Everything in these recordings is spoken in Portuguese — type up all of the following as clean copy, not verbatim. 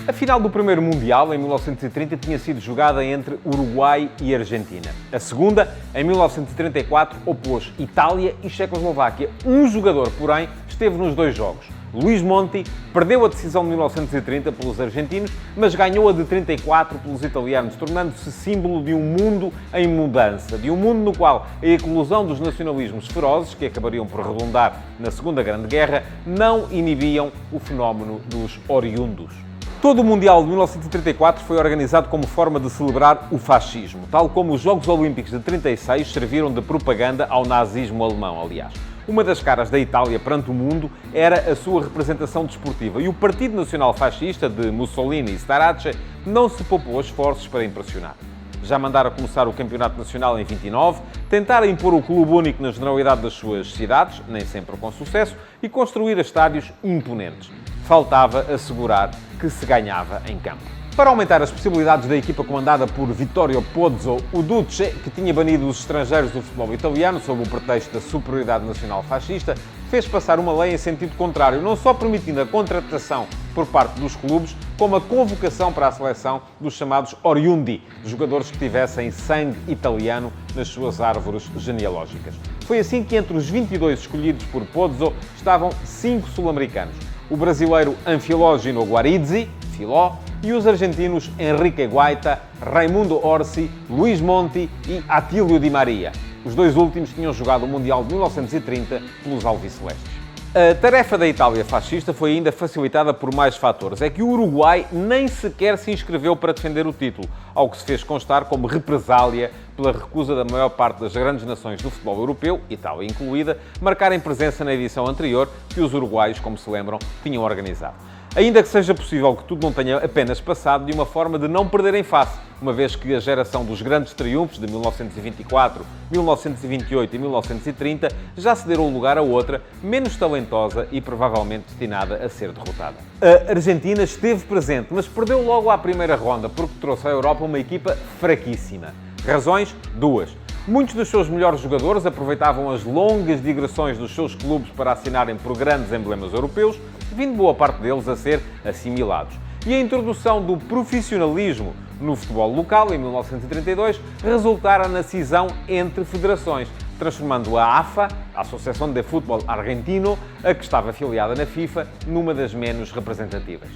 A final do primeiro Mundial, em 1930, tinha sido jogada entre Uruguai e Argentina. A segunda, em 1934, opôs Itália e Checoslováquia. Um jogador, porém, esteve nos dois jogos. Luís Monti perdeu a decisão de 1930 pelos argentinos, mas ganhou a de 34 pelos italianos, tornando-se símbolo de um mundo em mudança, de um mundo no qual a eclosão dos nacionalismos ferozes, que acabariam por redundar na Segunda Grande Guerra, não inibiam o fenómeno dos oriundos. Todo o Mundial de 1934 foi organizado como forma de celebrar o fascismo, tal como os Jogos Olímpicos de 36 serviram de propaganda ao nazismo alemão, aliás. Uma das caras da Itália perante o mundo era a sua representação desportiva e o Partido Nacional Fascista de Mussolini e Starace não se poupou esforços para impressionar. Já mandara começar o Campeonato Nacional em 29, tentara impor o clube único na generalidade das suas cidades, nem sempre com sucesso, e construir estádios imponentes. Faltava assegurar que se ganhava em campo. Para aumentar as possibilidades da equipa comandada por Vittorio Pozzo, o Duce, que tinha banido os estrangeiros do futebol italiano sob o pretexto da superioridade nacional fascista, fez passar uma lei em sentido contrário, não só permitindo a contratação por parte dos clubes, como a convocação para a seleção dos chamados oriundi, jogadores que tivessem sangue italiano nas suas árvores genealógicas. Foi assim que entre os 22 escolhidos por Pozzo estavam 5 sul-americanos. O brasileiro Anfilógino Guarizzi, Filó, e os argentinos Enrique Guaita, Raimundo Orsi, Luís Monti e Atílio Di Maria. Os dois últimos tinham jogado o Mundial de 1930 pelos alvicelestes. A tarefa da Itália fascista foi ainda facilitada por mais fatores. É que o Uruguai nem sequer se inscreveu para defender o título, ao que se fez constar como represália pela recusa da maior parte das grandes nações do futebol europeu, Itália incluída, marcarem presença na edição anterior que os uruguaios, como se lembram, tinham organizado. Ainda que seja possível que tudo não tenha apenas passado de uma forma de não perderem face, uma vez que a geração dos grandes triunfos de 1924, 1928 e 1930 já se deram lugar a outra, menos talentosa e provavelmente destinada a ser derrotada. A Argentina esteve presente, mas perdeu logo à primeira ronda, porque trouxe à Europa uma equipa fraquíssima. Razões? Duas. Muitos dos seus melhores jogadores aproveitavam as longas digressões dos seus clubes para assinarem por grandes emblemas europeus, vindo boa parte deles a ser assimilados. E a introdução do profissionalismo no futebol local, em 1932, resultara na cisão entre federações, transformando a AFA, a Associação de Futebol Argentino, a que estava afiliada na FIFA, numa das menos representativas.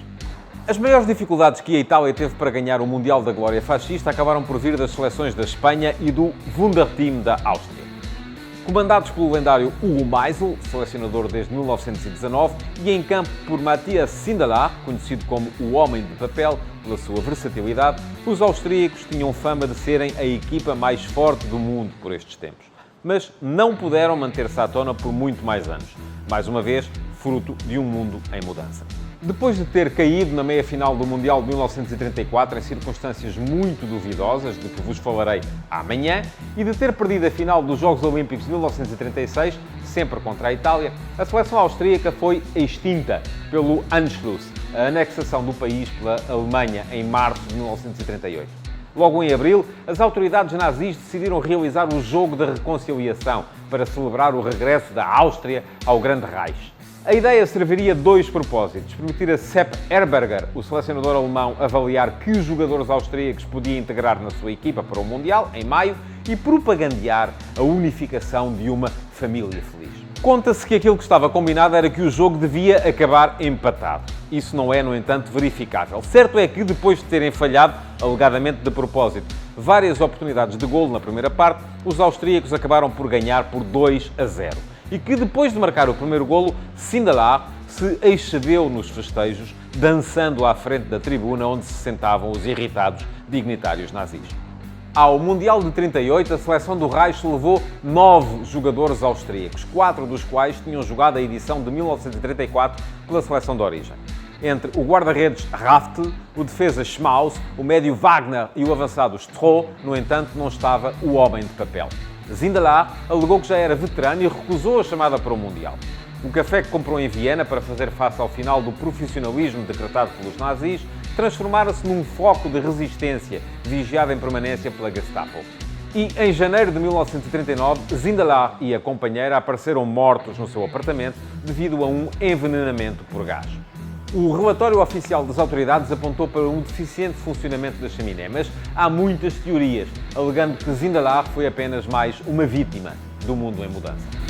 As maiores dificuldades que a Itália teve para ganhar o Mundial da Glória Fascista acabaram por vir das seleções da Espanha e do Wunderteam da Áustria. Comandados pelo lendário Hugo Meisel, selecionador desde 1919, e em campo por Matthias Sindelar, conhecido como o Homem de Papel pela sua versatilidade, os austríacos tinham fama de serem a equipa mais forte do mundo por estes tempos. Mas não puderam manter-se à tona por muito mais anos. Mais uma vez, fruto de um mundo em mudança. Depois de ter caído na meia-final do Mundial de 1934 em circunstâncias muito duvidosas, de que vos falarei amanhã, e de ter perdido a final dos Jogos Olímpicos de 1936, sempre contra a Itália, a seleção austríaca foi extinta pelo Anschluss, a anexação do país pela Alemanha em março de 1938. Logo em abril, as autoridades nazis decidiram realizar o Jogo da Reconciliação para celebrar o regresso da Áustria ao Grande Reich. A ideia serviria dois propósitos: permitir a Sepp Herberger, o selecionador alemão, avaliar que jogadores austríacos podia integrar na sua equipa para o Mundial, em maio, e propagandear a unificação de uma família feliz. Conta-se que aquilo que estava combinado era que o jogo devia acabar empatado. Isso não é, no entanto, verificável. Certo é que, depois de terem falhado, alegadamente de propósito, várias oportunidades de golo na primeira parte, os austríacos acabaram por ganhar por 2-0. E que, depois de marcar o primeiro golo, Sindelar se excedeu nos festejos, dançando à frente da tribuna onde se sentavam os irritados dignitários nazis. Ao Mundial de 38, a seleção do Reich levou 9 jogadores austríacos, 4 dos quais tinham jogado a edição de 1934 pela seleção de origem. Entre o guarda-redes Raftl, o defesa Schmaus, o médio Wagner e o avançado Stroh, no entanto, não estava o Homem de Papel. Sindelar alegou que já era veterano e recusou a chamada para o Mundial. O café que comprou em Viena para fazer face ao final do profissionalismo decretado pelos nazis transformara-se num foco de resistência vigiado em permanência pela Gestapo. E em janeiro de 1939, Sindelar e a companheira apareceram mortos no seu apartamento devido a um envenenamento por gás. O relatório oficial das autoridades apontou para um deficiente funcionamento da chaminé, mas há muitas teorias, alegando que Zindalar foi apenas mais uma vítima do mundo em mudança.